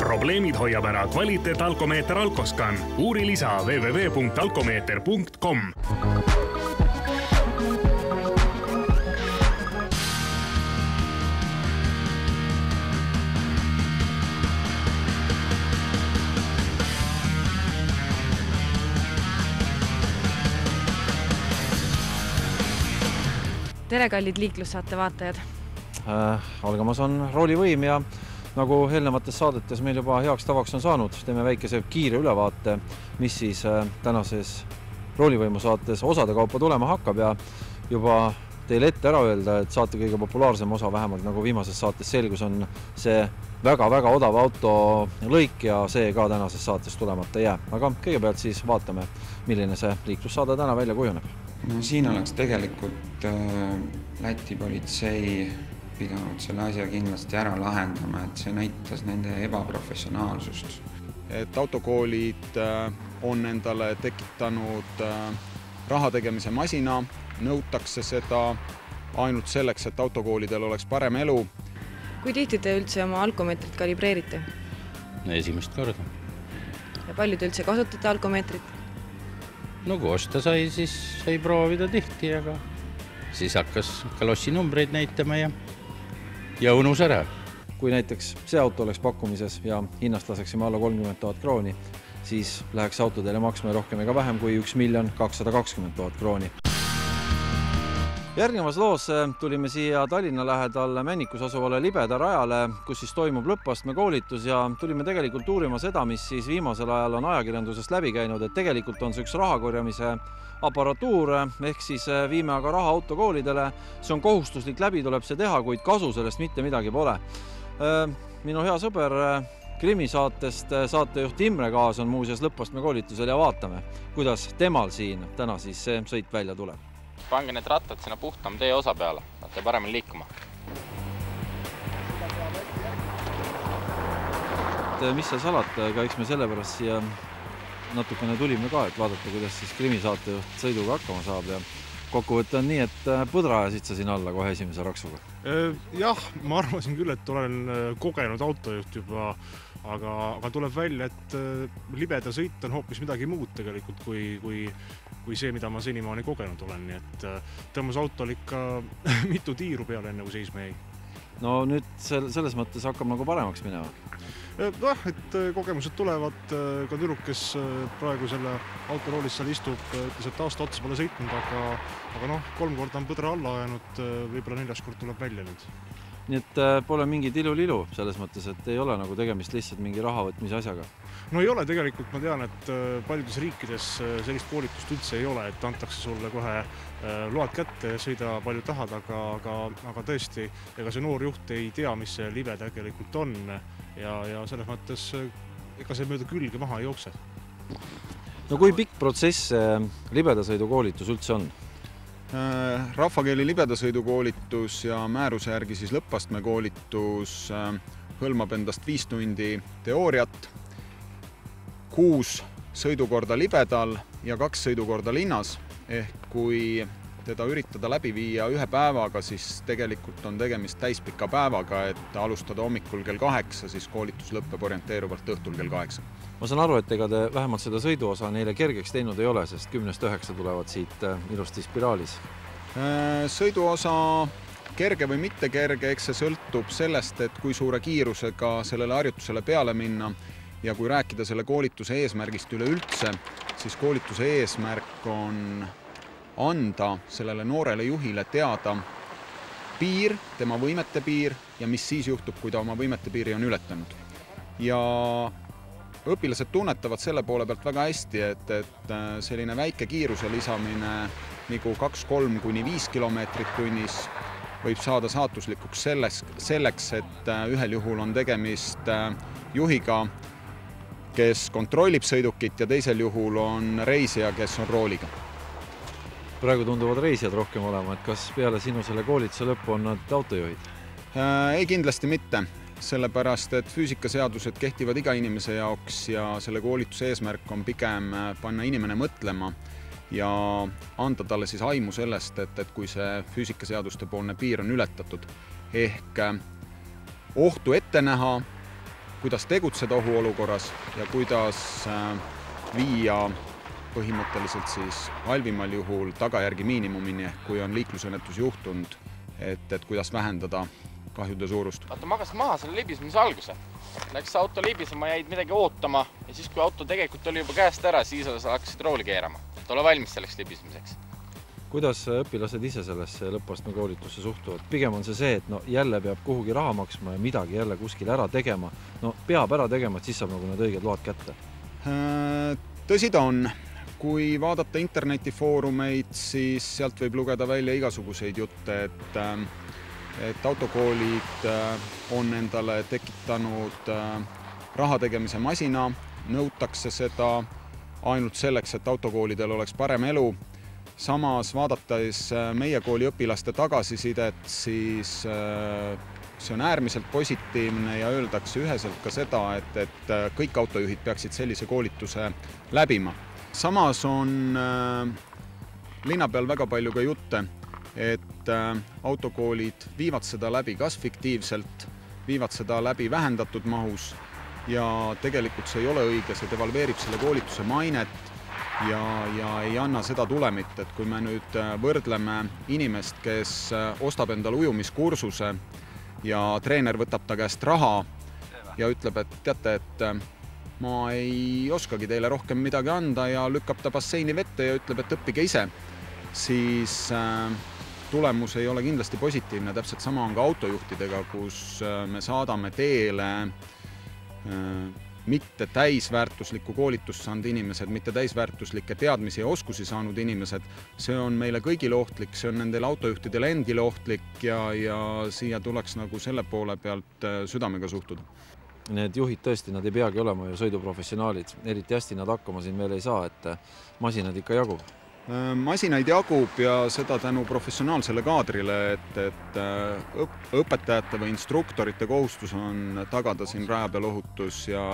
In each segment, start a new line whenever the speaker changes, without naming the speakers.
Probleemid hoiab ära kvaliteet alkomeeter Alkoscan. Uuri lisa www.alkomeeter.com.
Tere, kallid liiklussaate vaatajad!
Algamas on roolivõim ja nagu eelnevates saadetes meil juba heaks tavaks on saanud, teeme väikese kiire ülevaate, mis siis tänases roolivõimu saates osade kaupa tulema hakkab ja juba teile ette ära öelda, et saate kõige populaarsem osa, vähemalt nagu viimases saates selgus, on see väga-väga odav auto lõik ja see ka tänases saates tulemata jää. Aga kõigepealt siis vaatame, milline see liiklussaade täna välja kujuneb.
No, siin oleks tegelikult Läti politsei pidanud selle asja kindlasti ära lahendama, et see näitas nende ebaprofessionaalsust.
Et autokoolid on endale tekitanud raha tegemise masina, nõutakse seda ainult selleks, et autokoolidel oleks parem elu.
Kui tihti te üldse oma alkomeetrit kalibreerite?
Esimest korda.
Ja palju te üldse kasutate alkomeetrit?
No kui osta sai, siis sai proovida tihti, aga siis hakkas kalossi numbreid näitama ja unus ära.
Kui näiteks see auto oleks pakkumises ja hinnast laseksime alla 30 000 krooni, siis läheks auto teile maksma rohkem ega vähem kui 1 220 000 krooni. Järgnevas loos tulime siia Tallinna lähedal Männikus asuvale Libeda rajale, kus siis toimub lõppastme koolitus ja tulime tegelikult uurima seda, mis siis viimasel ajal on ajakirjandusest läbi käinud, et tegelikult on see üks rahakorjamise aparatuur, ehk siis viime aga raha autokoolidele. See on kohustuslik, läbi tuleb see teha, kuid kasu sellest mitte midagi pole. Minu hea sõber Krimisaatest saatejuht Imre Kaas on muuseas lõppastme koolitusel ja vaatame, kuidas temal siin täna siis see sõit välja tuleb.
Pange need rattad sinna puhtam tee osa peale, saate paremini liikuma.
Mis sa salad, aga eks me sellepärast siia natukene tulime ka, et vaadata, kuidas siis Krimisaatejuht sõiduga hakkama saab ja kokkuvõte on nii, et põdra ajasid sa siin alla kohe esimese raksuga.
Jah, ma arvasin küll, et olen kogenud autojuht juba, aga tuleb välja, et libeda sõit on hoopis midagi muud tegelikult kui see, mida ma senimaani kogenud olen. Nii et tõmbas autol ikka mitu tiiru peale enne, kui seisma jäi.
No nüüd selles mõttes hakkab nagu paremaks minema.
Et kogemused tulevad, ka tüdruk, kes praegu selle autoroolis seal istub, ütles, et aasta otsa pole sõitnud, aga 3 korda on põdra alla ajanud, võib-olla 4. kord tuleb välja nüüd.
Nii et pole mingi tilu-lilu selles mõttes, et ei ole nagu tegemist lihtsalt mingi raha võtmise asjaga?
No ei ole tegelikult, ma tean, et paljudes riikides sellist koolitust üldse ei ole, et antakse sulle kohe load kätte ja sõida palju tahad, aga tõesti, ega see noor juht ei tea, mis see libe tegelikult on ja selles mõttes ega see mööda külge maha ei jookse.
No kui pikk protsess libedasõidu koolitus üldse on?
Rahvakeeli libedasõidukoolitus ja määruse järgi siis lõppastme koolitus hõlmab endast 5 tundi teooriat, 6 sõidukorda libedal ja 2 sõidukorda linnas, ehk kui teda üritada läbi viia 1 päevaga, siis tegelikult on tegemist täispika päevaga, et alustada hommikul kell 8, siis koolitus lõppeb orienteeruvalt õhtul kell 8.
Ma saan aru, et ega te vähemalt seda sõiduosa neile kergeks teinud ei ole, sest 10-9 tulevad siit ilusti spiraalis.
Sõiduosa kerge või mitte kerge, eks see sõltub sellest, et kui suure kiirusega sellele harjutusele peale minna ja kui rääkida selle koolituse eesmärgist üleüldse, siis koolituse eesmärk on anda sellele noorele juhile teada piir, tema võimete piir ja mis siis juhtub, kui ta oma võimete piiri on ületanud. Ja õpilased tunnetavad selle poole pealt väga hästi, et selline väike kiiruse lisamine nagu 2-3 kuni 5 kilomeetrit tunnis võib saada saatuslikuks selleks, et ühel juhul on tegemist juhiga, kes kontrollib sõidukit ja teisel juhul on reisija, kes on rooliga.
Praegu tunduvad reisijad rohkem olema, et kas peale sinu selle koolituse lõppu on nad autojuhid?
Ei, kindlasti mitte. Sellepärast, et füüsikaseadused kehtivad iga inimese jaoks ja selle koolituse eesmärk on pigem panna inimene mõtlema ja anda talle siis aimu sellest, et kui see füüsikaseaduste poolne piir on ületatud, ehk ohtu ette näha, kuidas tegutseda ohuolukorras ja kuidas viia põhimõtteliselt siis halvimal juhul tagajärgi miinimumini, kui on liiklusõnnetus juhtunud, et kuidas vähendada kahjude suurust.
Vaata, magas maha selle libismise alguse. Läks auto libisema, jäid midagi ootama ja siis, kui auto tegelikult oli juba käest ära, siis hakkasid rooli keerama. Et ole valmis selleks libismiseks.
Kuidas õpilased ise sellesse lõppastme koolitusse suhtuvad? Pigem on see, et jälle peab kuhugi raha maksma ja midagi jälle kuskil ära tegema. Peab ära tegema, et siis saab need õiged load kätte.
Tõsi ta on. Kui vaadata internetifoorumeid, siis sealt võib lugeda välja igasuguseid jutte, et autokoolid on endale tekitanud raha tegemise masina, nõutakse seda ainult selleks, et autokoolidel oleks parem elu. Samas vaadates meie kooli õpilaste tagasisidet, siis see on äärmiselt positiivne ja öeldakse üheselt ka seda, et kõik autojuhid peaksid sellise koolituse läbima. Samas on linna peal väga palju ka jutte, et autokoolid viivad seda läbi kas fiktiivselt, viivad seda läbi vähendatud mahus ja tegelikult see ei ole õige, see devalveerib selle koolituse mainet ja ei anna seda tulemit, et kui me nüüd võrdleme inimest, kes ostab endale ujumiskursuse ja treener võtab ta käest raha ja ütleb, et teate, et ma ei oskagi teile rohkem midagi anda ja lükkab ta basseini vette ja ütleb, et õppige ise, siis tulemus ei ole kindlasti positiivne. Täpselt sama on ka autojuhtidega, kus me saadame teele mitte täisväärtuslikku koolitust saanud inimesed, mitte täisväärtuslikke teadmisi ja oskusi saanud inimesed. See on meile kõigile ohtlik, see on nendele autojuhtidele endile ohtlik ja siia tuleks nagu selle poole pealt südamega suhtuda.
Need juhid tõesti, nad ei peagi olema ju sõiduprofessionaalid. Eriti hästi nad hakkama siin veel ei saa, et masinad ikka jagub.
Masinaid jagub ja seda tänu professionaalsele kaadrile, et õpetajate või instruktorite kohustus on tagada siin raja peal ohutus ja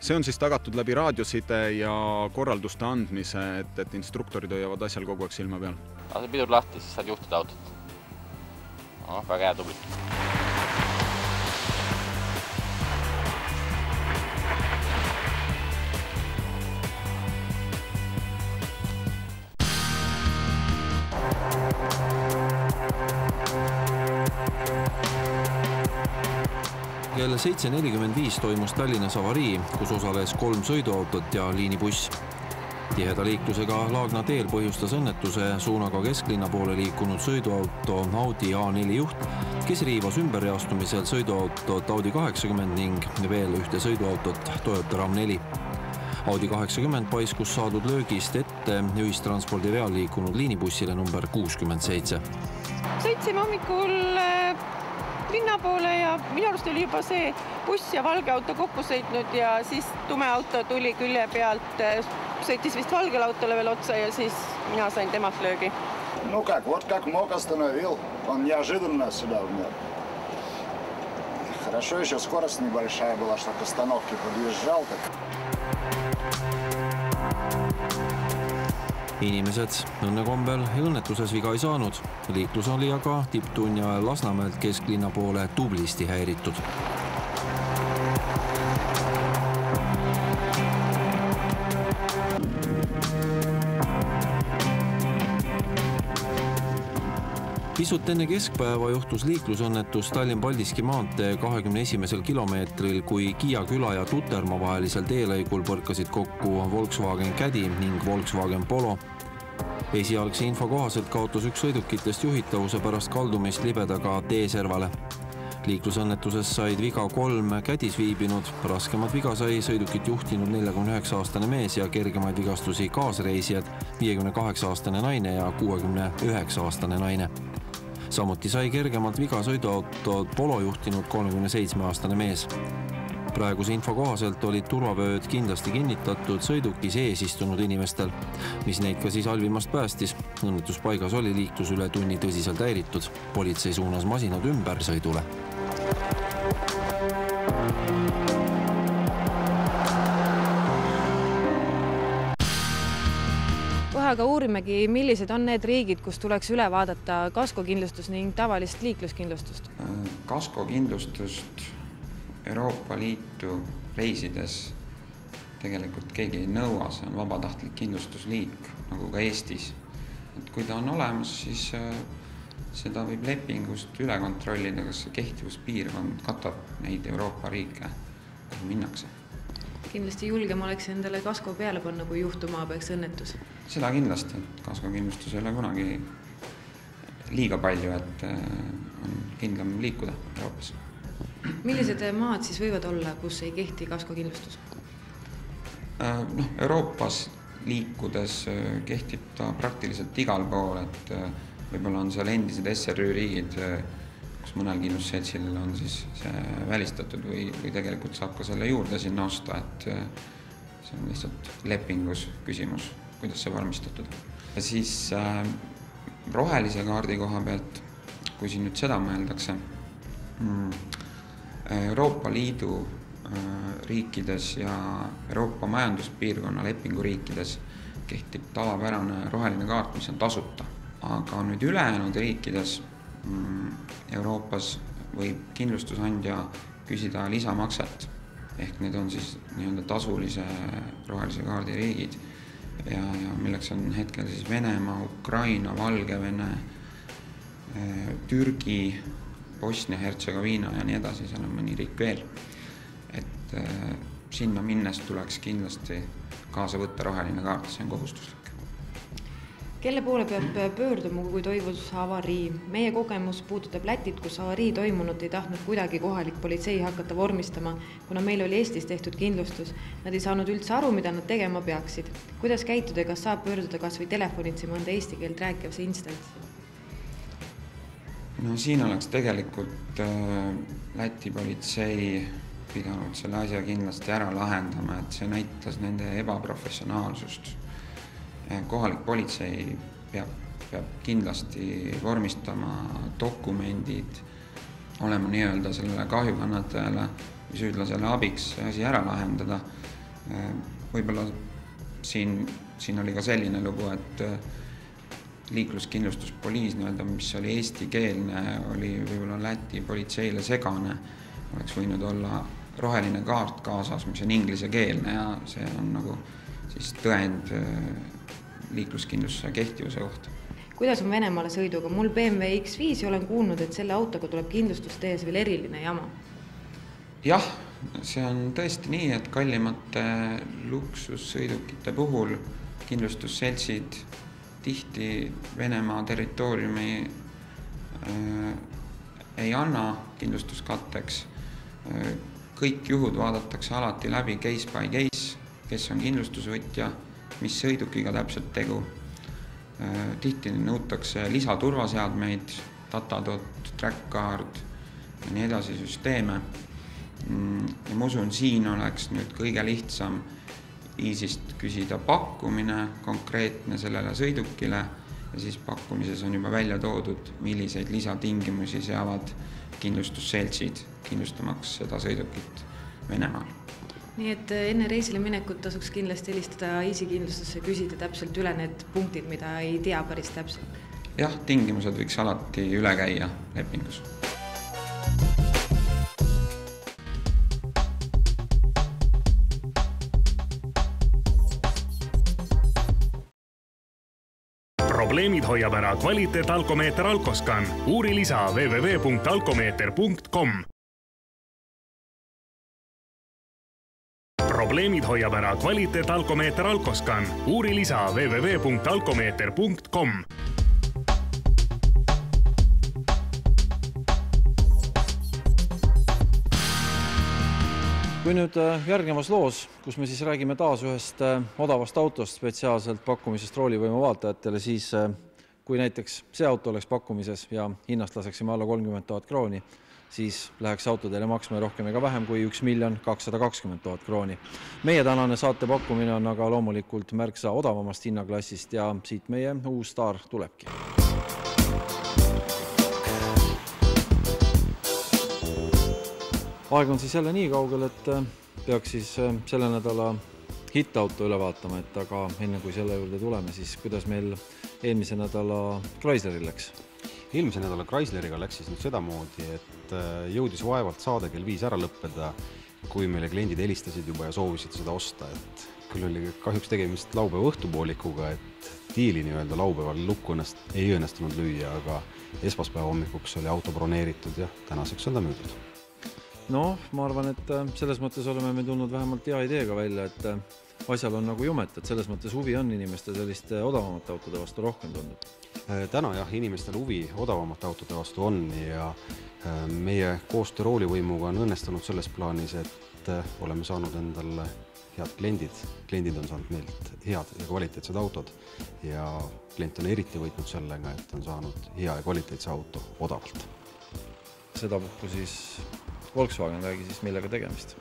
see on siis tagatud läbi raadioside ja korralduste andmise, et instruktorid hoiavad asjal kogu aeg silma peal.
See pidur lahti, siis saad juhtida autot. Väga hea, tubli.
Kell 7.45 toimus Tallinnas avarii, kus osales 3 sõiduautot ja liinibuss. Tiheda liiklusega Laagna teel põhjustas õnnetuse suunaga kesklinna poole liikunud sõiduauto Audi A4 juht, kes riivas ümberreastumisel sõiduautot Audi 80 ning veel ühte sõiduautot Toyota RAM4. Audi 80 paiskus saadud löögist ette ühistranspordi veal liikunud liinibussile number 67.
Sõitsime hommikul linna poole ja minu arust oli juba see buss ja valge auto kokku sõitnud ja siis tume auto tuli külje pealt, sõitis vist valgele autole veel otsa ja siis mina sain temalt löögi.
Ну как, вот как мог остановил, он неожиданно сюда вмер. Хорошо, еще скорость небольшая была, что к остановке подъезжал.
Inimesed õnnekombel õnnetuses viga ei saanud. Liiklus oli aga tipptunni ajal Lasnamäelt kesklinna poole tublisti häiritud. Pisut enne keskpäeva juhtus liiklusõnnetus Tallinn-Paldiski maantee 21. kilomeetril, kui Kiia küla ja Tutermaa vahelisel teelõigul põrkasid kokku Volkswagen Caddy ning Volkswagen Polo. Esialgse info kohaselt kaotas üks sõidukitest juhitavuse pärast kaldumist libedaga teeservale. Liiklusõnnetuses said viga 3 Caddys viibinud, raskemat viga sai sõidukit juhtinud 49-aastane mees ja kergemaid vigastusi kaasreisijad, 58-aastane naine ja 69-aastane naine. Samuti sai kergemalt viga sõiduautot Polo juhtinud 37-aastane mees. Praeguse info kohaselt olid turvavööd kindlasti kinnitatud sõidukis ees istunud inimestel, mis neid ka siis halvimast päästis. Õnnetuspaigas oli liiklus üle tunni tõsiselt häiritud. Politsei suunas masinad ümber sõidule.
Kohe aga uurimegi, millised on need riigid, kus tuleks üle vaadata kaskokindlustus ning tavalist liikluskindlustust?
Kaskokindlustust Euroopa Liitu reisides tegelikult keegi ei nõua, see on vabatahtlik kindlustusliik, nagu ka Eestis. Et kui ta on olemas, siis seda võib lepingust üle kontrollida, kas see kehtivuspiirkond katab neid Euroopa riike, kuhu minnakse.
Kindlasti julgem oleks endale kasko peale panna, kui juhtuma peaks õnnetus.
Seda kindlasti, et kaskokindlustus ei ole kunagi liiga palju, et on kindlam liikuda Euroopas.
Millised maad siis võivad olla, kus ei kehti kaskokindlustus?
Euroopas liikudes kehtib ta praktiliselt igal pool, et võib-olla on seal endised SRÜ riigid, kus mõnel kindlustusseltsil on siis see välistatud või tegelikult saab ka selle juurde sinna osta, et see on lihtsalt lepingus küsimus, kuidas see vormistatud. Ja siis rohelise kaardi koha pealt, kui siin nüüd seda mõeldakse, Euroopa Liidu riikides ja Euroopa majanduspiirkonna lepinguriikides kehtib tavapärane roheline kaart, mis on tasuta. Aga nüüd ülejäänud riikides Euroopas võib kindlustusandja küsida lisamakset, ehk need on siis nii-öelda tasulise rohelise kaardi riigid, ja milleks on hetkel siis Venemaa, Ukraina, Valgevene, Türgi, Bosnia-Hertsegoviina ja nii edasi, seal on mõni riik veel. Et sinna minnes tuleks kindlasti kaasa võtta roheline kaart, see on kohustuslik.
Kelle poole peab pöörduma, kui toimus avarii? Meie kogemus puudutab Lätit, kus avarii toimunut ei tahtnud kuidagi kohalik politsei hakata vormistama, kuna meil oli Eestis tehtud kindlustus. Nad ei saanud üldse aru, mida nad tegema peaksid. Kuidas käituda, kas saab pöörduda kas või telefonitsi mõnda eesti keelt rääkivase instantsi?
Siin oleks tegelikult Läti politsei pidanud selle asja kindlasti ära lahendama, et see näitas nende ebaprofessionaalsust. Kohalik politsei peab kindlasti vormistama dokumendid, olema nii-öelda sellele kahjukannatajale või süüdlasele abiks see asi ära lahendada. Võib-olla siin oli ka selline lugu, et liikluskindlustuspoliis, mis oli eestikeelne, oli võib-olla Läti politseile segane, oleks võinud olla roheline kaart kaasas, mis on inglisekeelne ja see on nagu siis tõend liikluskindlustuse kehtivuse kohta.
Kuidas on Venemaale sõiduga? Mul BMW X5 ja olen kuulnud, et selle autoga tuleb kindlustustees veel eriline jama.
Jah, see on tõesti nii, et kallimate luksussõidukite puhul kindlustusseltsid tihti Venemaa territooriumi ei anna kindlustuskatteks. Kõik juhud vaadatakse alati läbi case by case, kes on kindlustusvõtja, mis sõidukiga täpselt tegu. Tihti nõutakse lisaturvaseadmeid, Datadot, TrackCard ja nii edasi süsteeme. Ja ma usun, siin oleks nüüd kõige lihtsam Easyst küsida pakkumine konkreetne sellele sõidukile ja siis pakkumises on juba välja toodud, milliseid lisatingimusi seavad kindlustusseltsid kindlustamaks seda sõidukit Venemaal.
Nii et enne reisile minekut tasuks kindlasti helistada Easy kindlustusse ja küsida täpselt üle need punktid, mida ei tea päris täpselt.
Jah, tingimused võiks alati üle käia lepingus.
Probleemid hoiab ära kvaliteet alkomeeter Alkoskan. Uuri lisa www.alkomeeter.com. Probleemid hoiab ära kvaliteet alkomeeter Alkoskan. Uuri lisa www.alkomeeter.com.
Kui nüüd järgnevas loos, kus me siis räägime taas ühest odavast autost spetsiaalselt pakkumisest roolivõima vaatajatele, siis kui näiteks see auto oleks pakkumises ja hinnast laseksime alla 30 000 krooni, siis läheks auto teile maksma rohkem ega vähem kui 1 220 000 krooni. Meie tänane saate pakkumine on aga loomulikult märksa odavamast hinnaklassist ja siit meie uus staar tulebki. Aeg on siis jälle nii kaugel, et peaks siis selle nädala hittauto üle vaatama, et aga enne kui selle juurde tuleme, siis kuidas meil eelmise nädala Chrysleril läks?
Eelmise nädala Chrysleriga läks siis nüüd sedamoodi, et jõudis vaevalt saade kell 5 ära lõppeda, kui meile kliendid helistasid juba ja soovisid seda osta. Et küll oli kahjuks tegemist laupäeva õhtupoolikuga, et diili nii-öelda laupäeval lukku ei õnnestunud lüüa, aga esmaspäeva hommikuks oli auto broneeritud ja tänaseks on ta müüdud.
No, ma arvan, et selles mõttes oleme me tulnud vähemalt hea ideega välja, et asjal on nagu jumet, et selles mõttes huvi on inimeste selliste odavamate autode vastu rohkem tundub.
Täna jah, inimestel huvi odavamate autode vastu on ja meie koostöö roolivõimuga on õnnestunud selles plaanis, et oleme saanud endale head kliendid. Kliendid on saanud meilt head ja kvaliteetsed autod ja klient on eriti võitnud sellega, et on saanud hea ja kvaliteetse auto odavalt.
Seda puhku siis Volkswagen, räägi siis millega tegemist?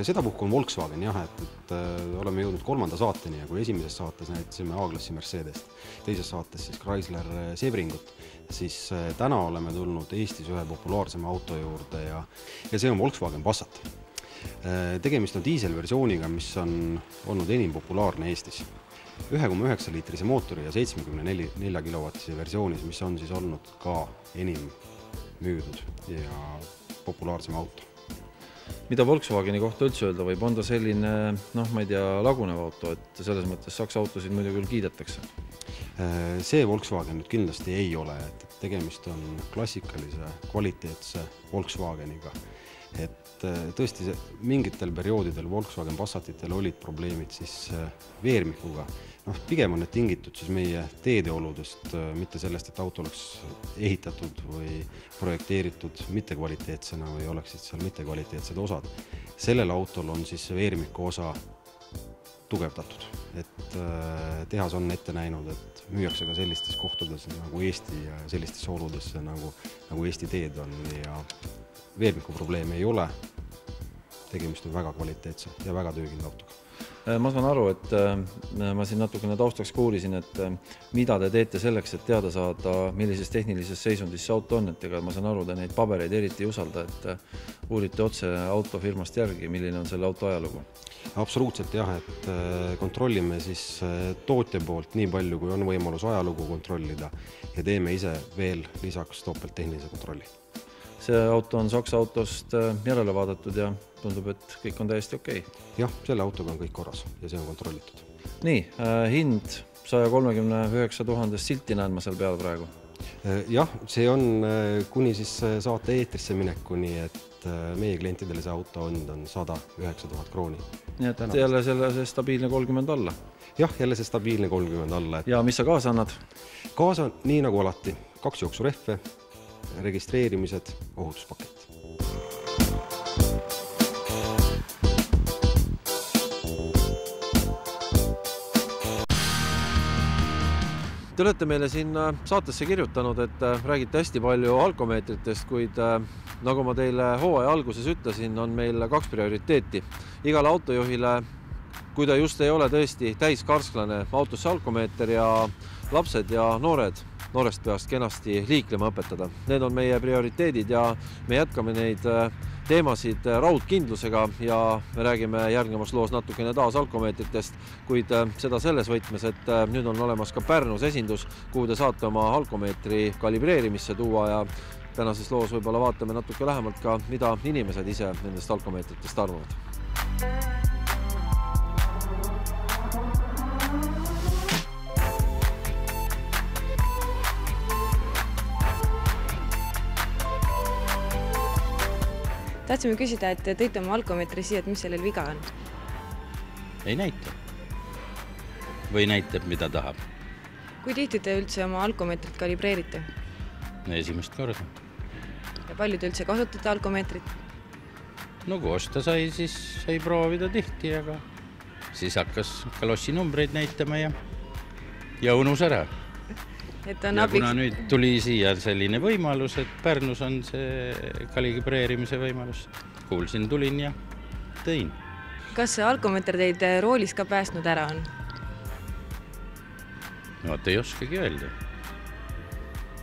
Seda puhku on Volkswagen jah, et oleme jõudnud 3. saateni ja kui esimeses saates näitasime A-klassi Mercedest, teises saates siis Chrysler Sebringut, siis täna oleme tulnud Eestis ühe populaarsema auto juurde ja see on Volkswagen Passat. Tegemist on diiselversiooniga, mis on olnud enim populaarne Eestis. 1,9 liitrise mootori ja 74 kilovatise versioonis, mis on siis olnud ka enim müüdud ja populaarsem auto.
Mida Volkswageni kohta üldse öelda võib? On ta selline, ma ei tea, lagunev auto, et selles mõttes Saksa autosid muidu küll kiidetakse?
See Volkswagen nüüd kindlasti ei ole, et tegemist on klassikalise kvaliteetse Volkswageniga. Et tõesti mingitel perioodidel Volkswagen Passatitel olid probleemid siis veermikuga. Pigem on need tingitud siis meie teedeoludest, mitte sellest, et auto oleks ehitatud või projekteeritud mittekvaliteetsena või oleksid seal mittekvaliteetsed osad. Sellel autol on siis veermiku osa tugevdatud, et tehas on ette näinud, et müüakse ka sellistes kohtades nagu Eesti ja sellistesse oludesse nagu Eesti teed on ja veermiku probleeme ei ole. Tegemist on väga kvaliteetse ja väga töökindla autoga.
Ma saan aru, et ma siin natukene taustaks kuulisin, et mida te teete selleks, et teada saada, millises tehnilises seisundis see auto on, et ega ma saan aru, te neid pabereid eriti ei usalda, et uurite otse autofirmast järgi, milline on selle auto ajalugu?
Absoluutselt jah, et kontrollime siis tootja poolt nii palju, kui on võimalus ajalugu kontrollida ja teeme ise veel lisaks topelttehnilise kontrolli.
See auto on Saksa autost järele vaadatud ja tundub, et kõik on täiesti okei.
Jah, selle autoga on kõik korras ja see on kontrollitud.
Nii, hind 139 000 silti näen ma seal peal praegu.
Jah, see on kuni siis saate eetrisse minekuni, et meie klientidele see auto on 109 000 krooni.
Nii et jälle see stabiilne 30 alla?
Jah, jälle see stabiilne 30 alla.
Ja mis sa kaasa annad?
Kaasa nii nagu alati, 2 jooksurehve, registreerimised, ohutuspakett.
Te olete meile siin saatesse kirjutanud, et räägite hästi palju alkomeetritest, kuid nagu ma teile hooaja alguses ütlesin, on meil 2 prioriteeti. Igale autojuhile, kui ta just ei ole tõesti täiskarsklane, autosse alkomeeter ja lapsed ja noorest peast kenasti liiklema õpetada. Need on meie prioriteedid ja me jätkame neid teemasid raudkindlusega ja me räägime järgnevas loos natukene taas alkomeetritest, kuid seda selles võtmes, et nüüd on olemas ka Pärnus esindus, kuhu te saate oma alkomeetri kalibreerimisse tuua ja tänases loos võib-olla vaatame natuke lähemalt ka, mida inimesed ise nendest alkomeetritest arvavad.
Tahtsime küsida, et tõite oma alkomeetri siia, et mis sellel viga on?
Ei näita. Või näitab, mida tahab.
Kui tihti te üldse oma alkomeetrit kalibreerite?
Esimest korda.
Ja palju te üldse kasutate alkomeetrit?
No kui osta sai, siis sai proovida tihti, aga siis hakkas kalossi numbreid näitama ja unus ära. Ja kuna nüüd tuli siia selline võimalus, et Pärnus on see kalibreerimise võimalus, kuulsin, tulin ja tõin.
Kas see alkomeeter teid roolis ka päästnud ära on?
No, ei oskagi öelda.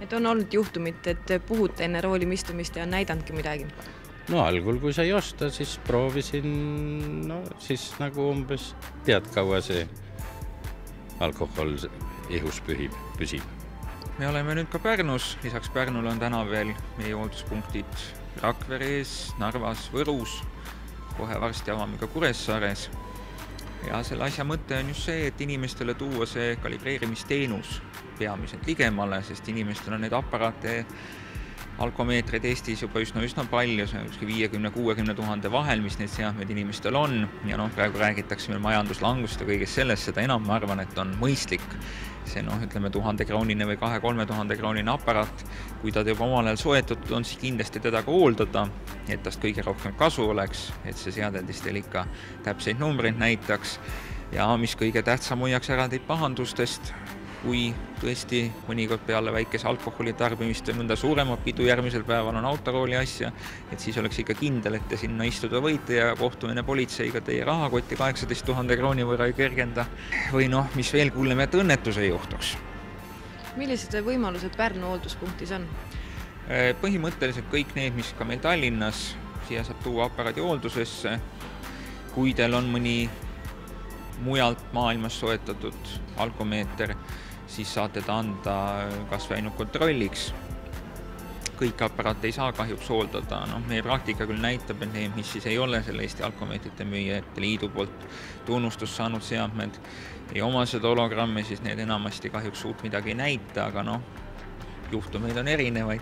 Et on olnud juhtumit, et puhute enne roolimistumist ja on näidandki midagi?
No algul, kui sai osta, siis proovisin, siis nagu umbes tead kaua see alkohol ihus püsib.
me oleme nüüd ka Pärnus, lisaks Pärnule on täna veel meie hoolduspunktid Rakveres, Narvas, Võrus, kohe varsti avame ka Kuressaares. Ja selle asja mõte on just see, et inimestele tuua see kalibreerimisteenus peamiselt ligemale, sest inimestel on neid aparaate, alkomeetreid Eestis juba üsna palju, see on 50-60 000 vahel, mis need seadmed inimestel on. Ja praegu räägitakse meil majanduslangust ja kõigest sellest, seda enam ma arvan, et on mõistlik see 1000-kroonine või 2-3 kroonine aparaat, kui ta juba omal ajal soetatud on, siis kindlasti teda ka hooldada, et tast kõige rohkem kasu oleks, et see seadeldis teil ikka täpseid numbreid näitaks ja mis kõige tähtsam hoiaks ära teid pahandustest, kui tõesti mõnikord peale väikese alkoholi tarbimist või mõnda suuremat pidu järgmisel päeval on autorooli asja, et siis oleks ikka kindel, et te sinna istuda võite ja kohtumine politseiga teie rahakotti 18 000 krooni võrra ei kergenda. Või mis veel kuuleme, et õnnetus ei juhtuks.
Millised võimalused Pärnu hoolduspunktis on?
Põhimõtteliselt kõik need, mis ka meil Tallinnas, siia saab tuua aparaadi hooldusesse, kui teil on mõni mujalt maailmas soetatud alkomeeter, siis saate ta anda kas või ainult kontrolliks. Kõik aparaate ei saa kahjuks hooldada. Meie praktika küll näitab, et need, mis siis ei ole selle Eesti alkomeetrite müüjate liidu poolt tunnustust saanud seadmed ei oma seda hologrammi, siis need enamasti kahjuks suurt midagi ei näita, aga juhtumeid on erinevaid.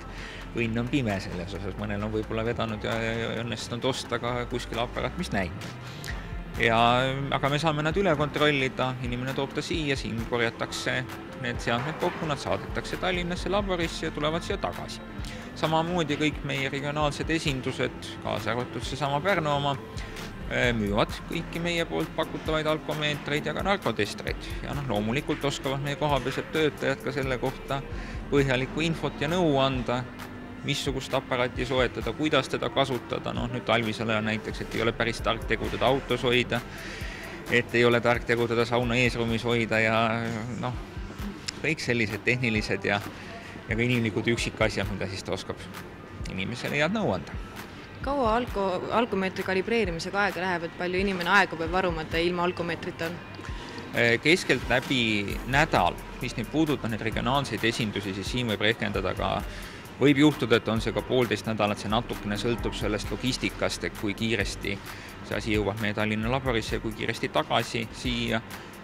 Õnn on pime selles osas, mõnel on võib-olla vedanud ja õnnestunud osta ka kuskil aparaat, mis näitab. Aga me saame nad üle kontrollida, inimene toob ta siia, siin korjatakse need seadmed kokku, nad saadetakse Tallinnasse laborisse ja tulevad siia tagasi. Samamoodi kõik meie regionaalsed esindused, kaasa arvatud seesama Pärnu oma, müüvad kõiki meie poolt pakutavaid alkomeetreid ja ka narkotestreid. Ja loomulikult oskavad meie kohapealsed töötajad ka selle kohta põhjalikku infot ja nõu anda, missugust aparaati soetada, kuidas teda kasutada. Nüüd talvisel ajal näiteks, et ei ole päris tark tegu teda autos hoida, et ei ole tark tegu teda sauna eesruumis hoida ja kõik sellised tehnilised ja ka inimlikud üksikasjad, mida siis ta oskab inimesele head nõu anda.
Kaua alkomeetri kalibreerimisega aega läheb, et palju inimene aega peab varuma, et ilma alkomeetrita on?
Keskelt läbi nädal, mis nüüd puudutab need regionaalseid esindusi, siis siin võib rehkendada ka võib juhtuda, et on see ka 1,5 nädalat, see natukene sõltub sellest logistikast, et kui kiiresti see asi jõuab meie Tallinna laborisse ja kui kiiresti tagasi siia,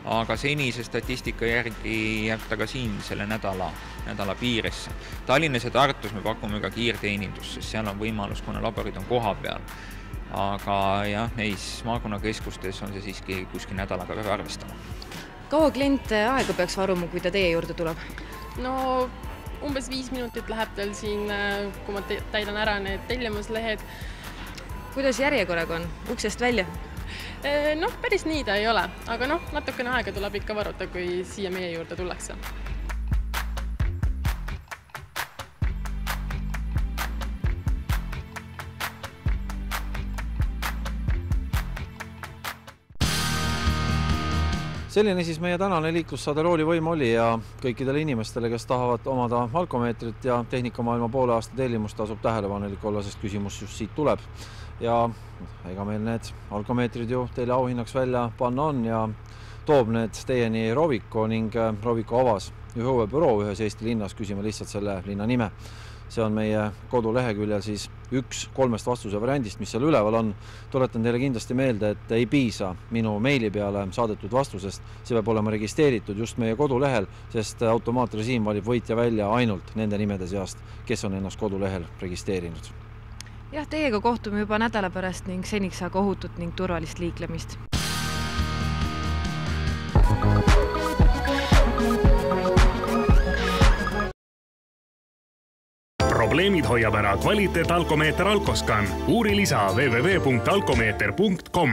aga senise statistika järgi jääb ta ka siin selle nädala piiresse. Tallinnas ja Tartus me pakume ka kiirteenindust, sest seal on võimalus, kuna laborid on koha peal. Aga neis maakonnakeskustes on see siiski kuskil nädalaga peab arvestama.
Kaua klient aega peaks varuma, kui ta teie juurde tuleb?
Umbes 5 minutit läheb tal siin, kui ma täidan ära need tellimuslehed.
Kuidas järjekorraga on? Uksest välja?
Päris nii ta ei ole, aga natukene aega tuleb ikka varuta, kui siia meie juurde tullakse.
Selline siis meie tänane liiklussaade Roolivõim oli ja kõikidele inimestele, kes tahavad omada alkomeetrit ja tehnikamaailma poole aasta tellimust, tasub tähelepanelik olla, sest küsimus just siit tuleb. Ja ega meil need alkomeetrid ju teile auhinnaks välja panna on ja toob need teieni Rovico ning Rovico avas ühe uue büroo ühes Eesti linnas, küsime lihtsalt selle linna nime. See on meie koduleheküljel siis üks 3 vastuse variandist, mis seal üleval on. Tuletan teile kindlasti meelde, et ei piisa minu meili peale saadetud vastusest. See peab olema registreeritud just meie kodulehel, sest automaatrežiim valib võitja välja ainult nende nimede seast, kes on ennast kodulehel registreerinud.
Jah, teiega kohtume juba nädala pärast ning seniks aga ohutut ning turvalist liiklemist.
Probleemid hoiab ära kvaliteet alkomeeter Alkoskan. Uuri lisa www.alkomeeter.com.